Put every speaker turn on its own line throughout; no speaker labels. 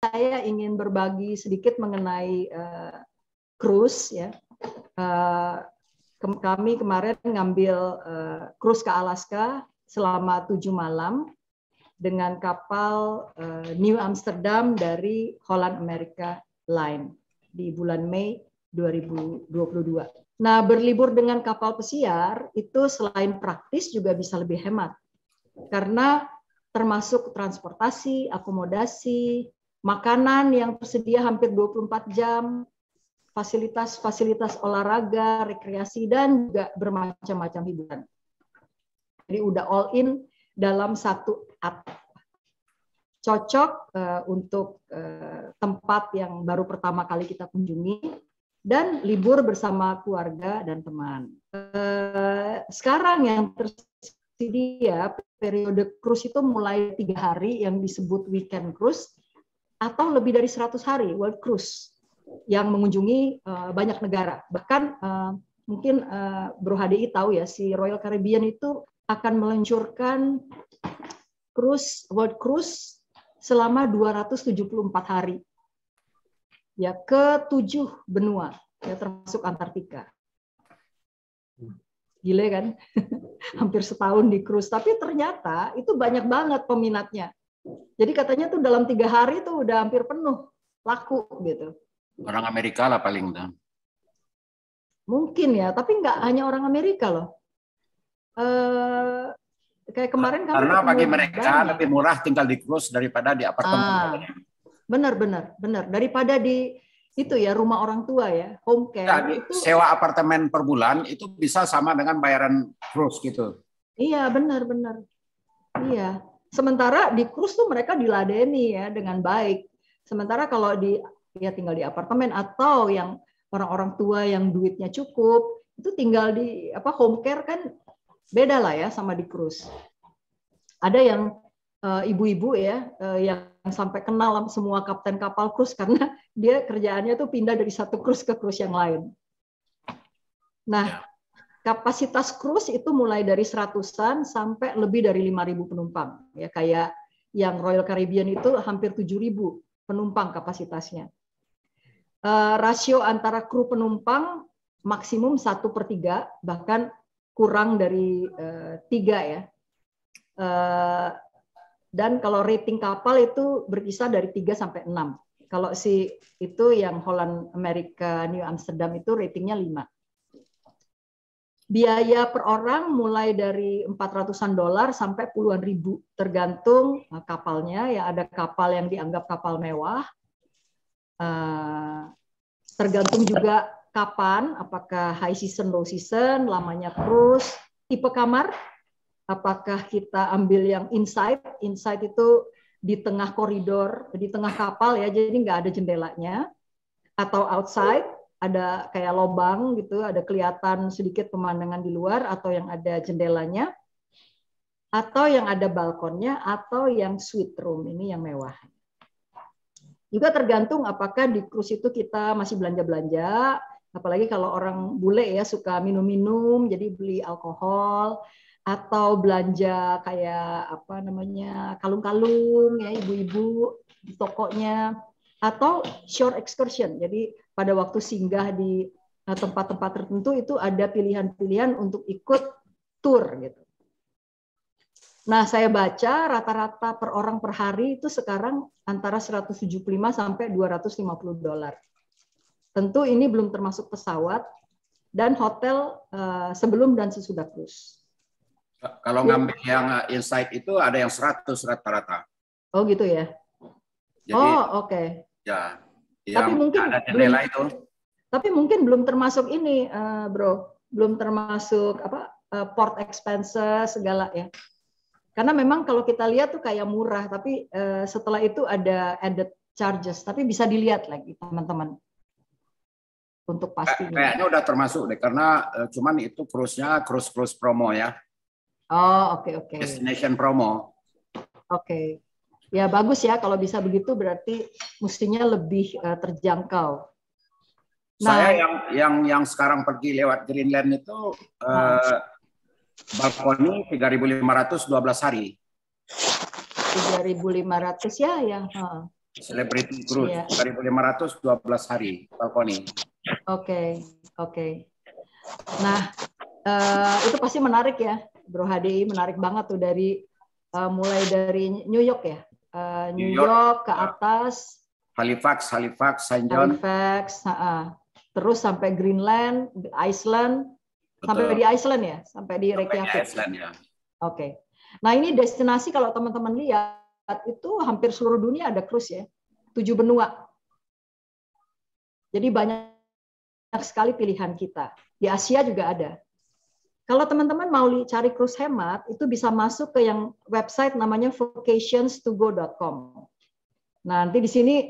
saya ingin berbagi sedikit mengenai cruise ya. Kami kemarin ngambil cruise ke Alaska selama 7 malam dengan kapal New Amsterdam dari Holland America Line di bulan Mei 2022. Nah, berlibur dengan kapal pesiar itu selain praktis juga bisa lebih hemat. Karena termasuk transportasi, akomodasi, makanan yang tersedia hampir 24 jam, fasilitas-fasilitas olahraga, rekreasi, dan juga bermacam-macam hiburan. Jadi udah all in dalam satu atap. Cocok untuk tempat yang baru pertama kali kita kunjungi, dan libur bersama keluarga dan teman. Sekarang yang tersedia periode cruise itu mulai 3 hari yang disebut weekend cruise, atau lebih dari 100 hari world cruise yang mengunjungi banyak negara. Bahkan mungkin Bro HDI tahu ya, si Royal Caribbean itu akan meluncurkan world cruise selama 274 hari. Ya, ke 7 benua, ya, termasuk Antartika. Gile kan? Hampir setahun di cruise, tapi ternyata itu banyak banget peminatnya. Jadi katanya tuh dalam 3 hari tuh udah hampir penuh, laku gitu.
Orang Amerika lah paling dah.
Mungkin ya, tapi nggak hanya orang Amerika loh. Kayak kemarin kami
karena bagi mereka
banyak.
lebih murah tinggal di cruise daripada di apartemen.
Benar. Daripada di itu ya, rumah orang tua ya, home care.
Ya,
itu
sewa apartemen per bulan itu bisa sama dengan bayaran cruise gitu.
Iya, benar. Iya. Sementara di cruise tuh mereka diladeni ya dengan baik. Sementara kalau tinggal di apartemen atau yang orang-orang tua yang duitnya cukup, itu tinggal di home care kan beda lah ya sama di cruise. Ada yang ibu-ibu ya yang sampai kenal semua kapten kapal cruise karena dia kerjaannya tuh pindah dari satu cruise ke cruise yang lain. Nah, kapasitas cruise itu mulai dari 100-an sampai lebih dari 5.000 penumpang. Ya, kayak yang Royal Caribbean itu hampir 7.000 penumpang kapasitasnya. Rasio antara kru penumpang maksimum 1/3, bahkan kurang dari 3 ya. Dan kalau rating kapal itu berkisar dari 3 sampai 6. Kalau itu yang Holland America New Amsterdam itu ratingnya 5. Biaya per orang mulai dari $400 sampai puluhan ribu, tergantung kapalnya. Ya, ada kapal yang dianggap kapal mewah. Tergantung juga kapan, apakah high season, low season, lamanya cruise, tipe kamar. Apakah kita ambil yang inside itu di tengah koridor, di tengah kapal ya, jadi nggak ada jendelanya, atau outside, ada kayak lobang gitu, ada kelihatan sedikit pemandangan di luar, atau yang ada jendelanya, atau yang ada balkonnya, atau yang suite room, ini yang mewah. Juga tergantung apakah di cruise itu kita masih belanja-belanja, apalagi kalau orang bule ya suka minum-minum, jadi beli alkohol, atau belanja kayak kalung-kalung ya ibu-ibu di tokonya, atau shore excursion. Jadi pada waktu singgah di tempat-tempat tertentu itu ada pilihan-pilihan untuk ikut tour gitu. Nah, saya baca rata-rata per orang per hari itu sekarang antara $175 sampai $250. Tentu ini belum termasuk pesawat dan hotel sebelum dan sesudah cruise.
Kalau ngambil yang inside itu ada yang 100 rata-rata.
Oh gitu ya.
Jadi,
oke.
Ya,
tapi
yang
mungkin
ada jendela itu.
Tapi mungkin belum termasuk ini, Bro. Belum termasuk port expenses segala ya. Karena memang kalau kita lihat tuh kayak murah, tapi setelah itu ada added charges. Tapi bisa dilihat lagi teman-teman untuk pastinya.
Kayaknya udah termasuk deh, karena cuman itu cruise-nya cruise promo ya.
Oh, oke.
Destination promo.
Oke. Ya bagus ya kalau bisa begitu, berarti mestinya lebih terjangkau.
Saya yang sekarang pergi lewat Greenland itu balkoni 3.500 12 hari.
3.500 ya.
Celebrity Cruise,
Iya.
2.500 12 hari, Falconi.
Oke. Nah, itu pasti menarik ya, Bro HDI, menarik banget tuh dari mulai dari New York ya, New York ke atas,
Halifax, Saint John,
terus sampai Greenland, Iceland, sampai di Iceland ya, sampai di Reykjavik.
Ya.
Oke. Nah, ini destinasi kalau teman-teman lihat itu hampir seluruh dunia ada cruise ya, 7 benua. Jadi banyak sekali pilihan kita. Di Asia juga ada. Kalau teman-teman mau cari cruise hemat, itu bisa masuk ke yang website namanya vacationstogo.com. Nah, nanti di sini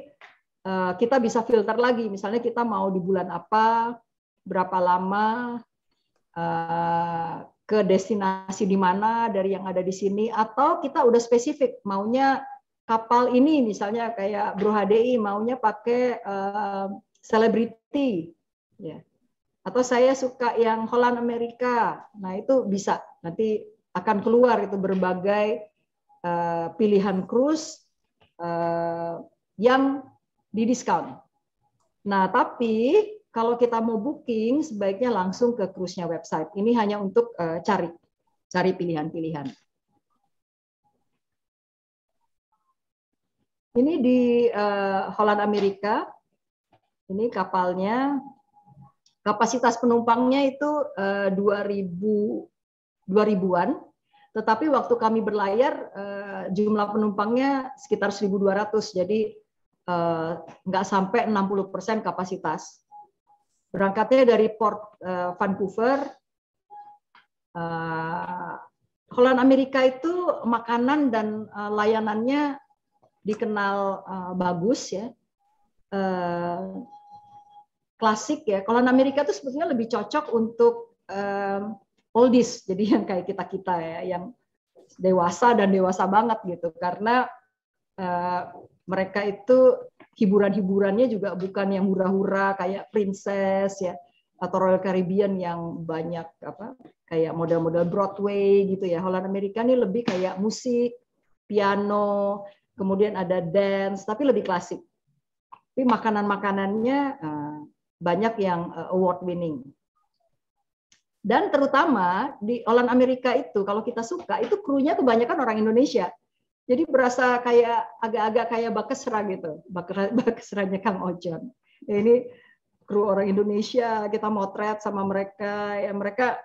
kita bisa filter lagi. Misalnya kita mau di bulan apa, berapa lama, ke destinasi di mana dari yang ada di sini, atau kita udah spesifik maunya kapal ini, misalnya kayak Bro HDI maunya pakai selebriti, ya. Atau saya suka yang Holland Amerika. Nah, itu bisa. Nanti akan keluar itu berbagai pilihan cruise yang didiskon. Nah, tapi kalau kita mau booking, sebaiknya langsung ke cruise-nya website. Ini hanya untuk cari pilihan-pilihan. Ini di Holland Amerika. Ini kapalnya. Kapasitas penumpangnya itu 2000-an, tetapi waktu kami berlayar jumlah penumpangnya sekitar 1.200, jadi nggak sampai 60% kapasitas. Berangkatnya dari Port Vancouver. Holland Amerika itu makanan dan layanannya dikenal bagus ya. Klasik ya. Kalau Amerika itu sebetulnya lebih cocok untuk oldies, jadi yang kayak kita ya, yang dewasa dan dewasa banget gitu, karena mereka itu hiburannya juga bukan yang hura-hura kayak Princess ya atau Royal Caribbean yang banyak kayak model-model Broadway gitu ya. Holland Amerika ini lebih kayak musik, piano, kemudian ada dance, tapi lebih klasik. Tapi makanan-makanannya banyak yang award winning. Dan terutama di Holland Amerika itu kalau kita suka itu krunya kebanyakan orang Indonesia. Jadi berasa kayak agak-agak kayak Bakesra gitu. Bakesranya Kang Ojon. Ini kru orang Indonesia, kita motret sama mereka, ya mereka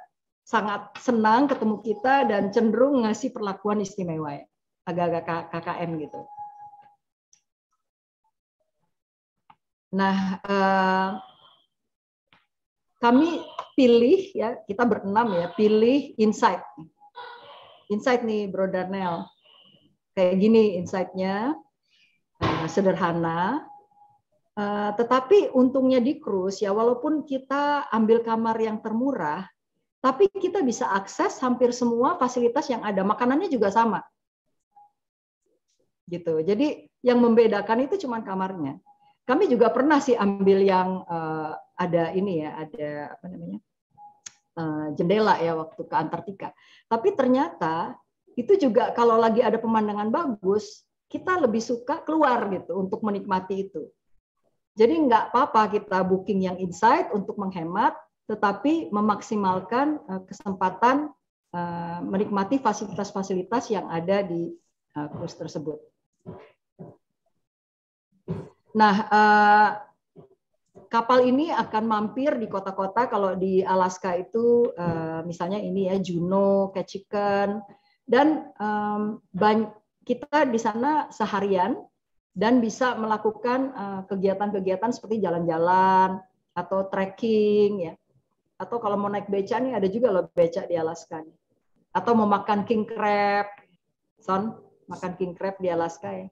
sangat senang ketemu kita dan cenderung ngasih perlakuan istimewa ya. Agak-agak KKN gitu. Nah, kami pilih ya, kita berenam ya, pilih Insight. Insight nih Bro Darnel. Kayak gini insight-nya, sederhana. Tetapi untungnya di cruise ya, walaupun kita ambil kamar yang termurah, tapi kita bisa akses hampir semua fasilitas yang ada. Makanannya juga sama. Gitu. Jadi yang membedakan itu cuma kamarnya. Kami juga pernah sih ambil yang ada ini ya, ada apa namanya jendela ya waktu ke Antartika. Tapi ternyata itu juga kalau lagi ada pemandangan bagus, kita lebih suka keluar gitu untuk menikmati itu. Jadi nggak apa-apa kita booking yang Insight untuk menghemat, tetapi memaksimalkan kesempatan menikmati fasilitas-fasilitas yang ada di cruise tersebut. Nah, kapal ini akan mampir di kota-kota. Kalau di Alaska itu misalnya ini ya Juneau, Ketchikan, dan kita di sana seharian dan bisa melakukan kegiatan-kegiatan seperti jalan-jalan atau trekking ya. Atau kalau mau naik beca nih ada juga loh beca di Alaska nih. Atau mau makan king crab, makan king crab di Alaska ya.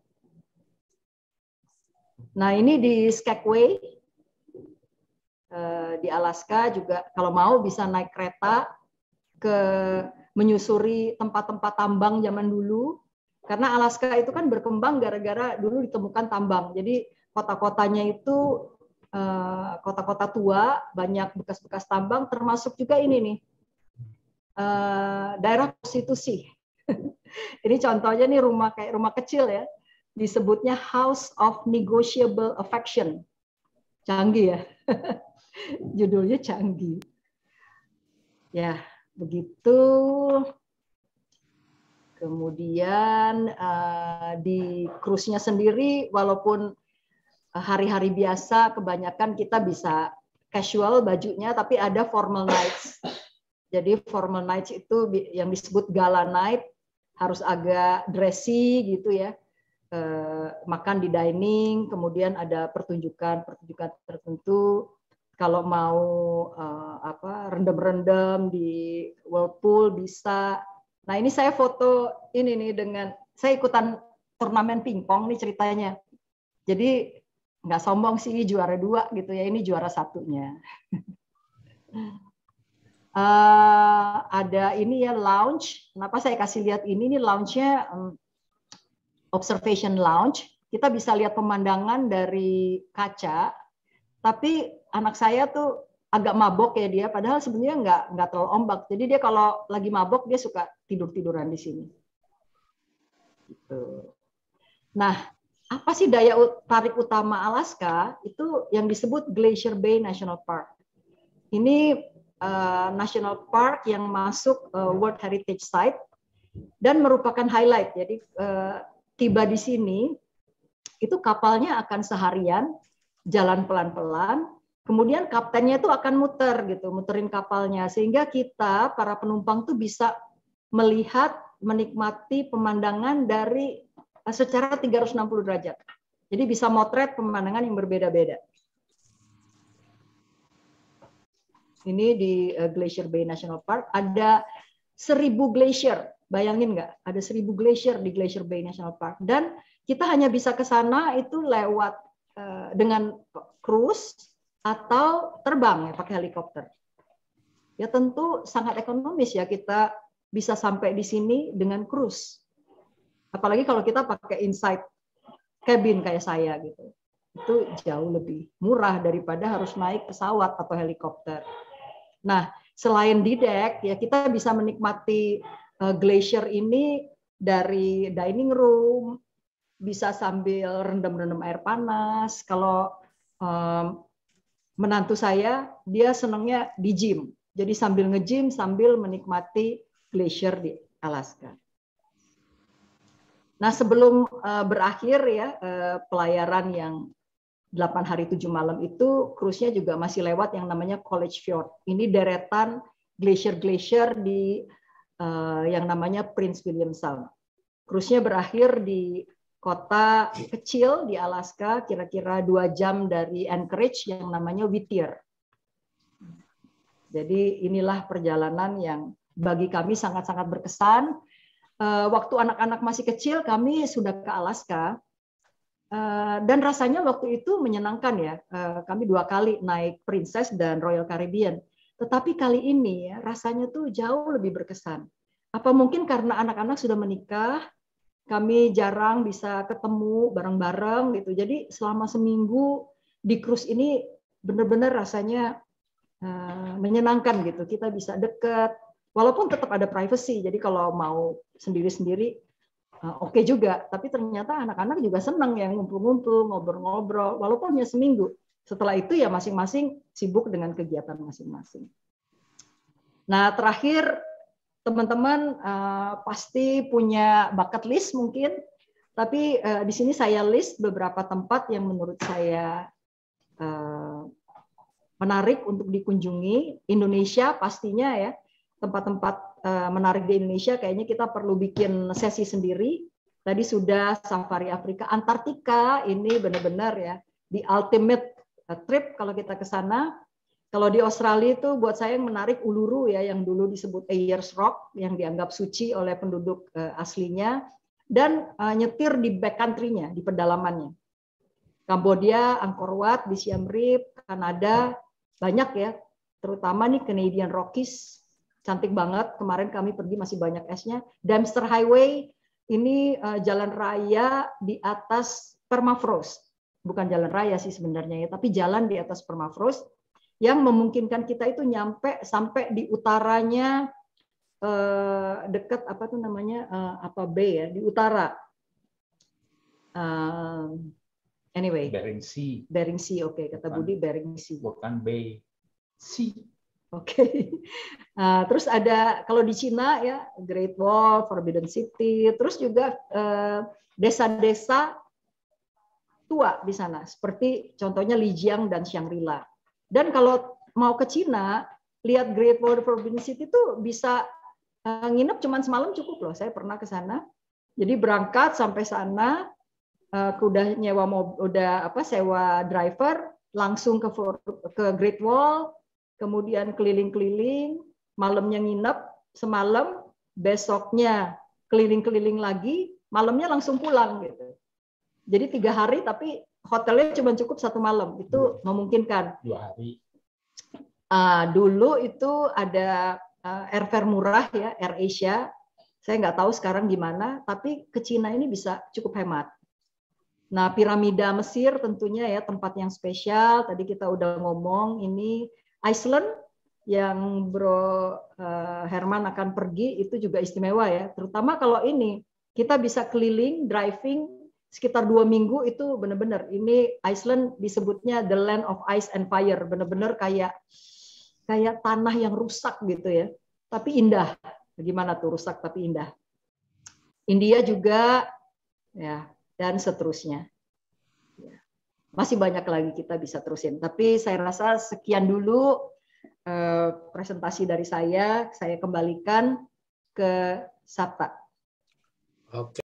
Nah ini di Skagway di Alaska juga kalau mau bisa naik kereta ke menyusuri tempat-tempat tambang zaman dulu, karena Alaska itu kan berkembang gara-gara dulu ditemukan tambang. Jadi kota-kotanya itu kota-kota tua, banyak bekas-bekas tambang, termasuk juga ini nih daerah prostitusi. Ini contohnya nih rumah kayak rumah kecil ya. disebutnya House of Negotiable Affection. Canggih ya. Judulnya canggih. Ya, begitu. Kemudian di cruise-nya sendiri, walaupun hari-hari biasa, kebanyakan kita bisa casual bajunya, tapi ada formal nights. Jadi formal nights itu yang disebut gala night, harus agak dressy gitu ya. Makan di dining, kemudian ada pertunjukan tertentu. Kalau mau rendam-rendam di whirlpool bisa. Nah ini saya foto ini nih dengan saya ikutan turnamen pingpong nih ceritanya. Jadi nggak sombong sih juara 2 gitu ya, ini juara 1-nya. Ada ini ya lounge. Kenapa saya kasih lihat ini? Ini lounge-nya observation lounge. Kita bisa lihat pemandangan dari kaca. Tapi anak saya tuh agak mabok ya dia, padahal sebenarnya nggak terlalu ombak. Jadi dia kalau lagi mabok dia suka tiduran di sini. Gitu. Nah, apa sih daya tarik utama Alaska? Itu yang disebut Glacier Bay National Park. Ini national park yang masuk World Heritage Site dan merupakan highlight. Jadi tiba di sini itu kapalnya akan seharian jalan pelan-pelan. Kemudian kaptennya itu akan muterin kapalnya, sehingga kita para penumpang tuh bisa melihat, menikmati pemandangan dari secara 360 derajat. Jadi bisa motret pemandangan yang berbeda-beda. Ini di Glacier Bay National Park ada 1000 glacier, bayangin nggak? Ada 1000 glacier di Glacier Bay National Park, dan kita hanya bisa ke sana itu lewat dengan cruise atau terbang ya pakai helikopter. Ya tentu sangat ekonomis ya kita bisa sampai di sini dengan cruise. Apalagi kalau kita pakai inside cabin kayak saya gitu. Itu jauh lebih murah daripada harus naik pesawat atau helikopter. Nah, selain di deck ya kita bisa menikmati glacier ini dari dining room, bisa sambil rendam-rendam air panas. Kalau menantu saya, dia senangnya di gym. Jadi sambil nge-gym, sambil menikmati glacier di Alaska. Nah, sebelum berakhir ya pelayaran yang 8 hari 7 malam itu, cruise-nya juga masih lewat yang namanya College Fjord. Ini deretan glacier-glacier di yang namanya Prince William Sound. Cruise-nya berakhir di kota kecil di Alaska, kira-kira 2 jam dari Anchorage yang namanya Whittier. Jadi inilah perjalanan yang bagi kami sangat-sangat berkesan. Waktu anak-anak masih kecil, kami sudah ke Alaska. Dan rasanya waktu itu menyenangkan ya. Kami 2 kali naik Princess dan Royal Caribbean. Tetapi kali ini ya, rasanya tuh jauh lebih berkesan. Apa mungkin karena anak-anak sudah menikah, kami jarang bisa ketemu bareng-bareng gitu. Jadi selama seminggu di cruise ini benar-benar rasanya menyenangkan gitu. Kita bisa dekat, walaupun tetap ada privacy. Jadi kalau mau sendiri-sendiri oke juga. Tapi ternyata anak-anak juga senang yang ngumpul-ngumpul, ngobrol-ngobrol, walaupun hanya seminggu. Setelah itu ya masing-masing sibuk dengan kegiatan masing-masing. Nah terakhir, teman-teman pasti punya bucket list mungkin, tapi di sini saya list beberapa tempat yang menurut saya menarik untuk dikunjungi. Indonesia pastinya ya, tempat-tempat menarik di Indonesia kayaknya kita perlu bikin sesi sendiri. Tadi sudah Safari Afrika, Antartika ini benar-benar ya the ultimate trip kalau kita ke sana. Kalau di Australia itu buat saya yang menarik Uluru ya, yang dulu disebut Ayers Rock, yang dianggap suci oleh penduduk aslinya, dan nyetir di backcountry-nya, di pedalamannya. Kambodia, Angkor Wat, di Siem Reap, Kanada, banyak ya, terutama nih Canadian Rockies, cantik banget. Kemarin kami pergi masih banyak esnya. Dempster Highway, ini jalan raya di atas permafrost. Bukan jalan raya sih sebenarnya ya, tapi jalan di atas permafrost yang memungkinkan kita itu nyampe sampai di utaranya dekat apa tuh namanya Apa Bay ya, di utara Anyway,
Bering Sea.
Bering Sea, oke, kata Budi Bering Sea.
Bukan Bay. Sea.
Oke. Terus ada kalau di Cina ya Great Wall, Forbidden City, terus juga desa-desa tua di sana, seperti contohnya Lijiang dan Shangri-La. Dan kalau mau ke Cina, lihat Great Wall, Forbidden City itu bisa nginep cuma semalam cukup loh. Saya pernah ke sana. Jadi berangkat sampai sana, udah nyewa sewa driver, langsung ke Great Wall, kemudian keliling-keliling, malamnya nginep semalam, besoknya keliling-keliling lagi, malamnya langsung pulang gitu. Jadi 3 hari tapi hotelnya cuma cukup 1 malam, itu memungkinkan.
2 hari.
Dulu itu ada airfare murah ya, AirAsia. Saya nggak tahu sekarang gimana, tapi ke Cina ini bisa cukup hemat. Nah, piramida Mesir tentunya ya tempat yang spesial. Tadi kita udah ngomong ini Iceland yang Bro Herman akan pergi itu juga istimewa ya. Terutama kalau ini kita bisa keliling driving sekitar 2 minggu itu benar-benar ini Iceland disebutnya the land of ice and fire. Benar-benar kayak tanah yang rusak gitu ya. Tapi indah. Bagaimana tuh rusak tapi indah. India juga ya dan seterusnya. Masih banyak lagi kita bisa terusin. Tapi saya rasa sekian dulu presentasi dari saya kembalikan ke Sabta.
Oke.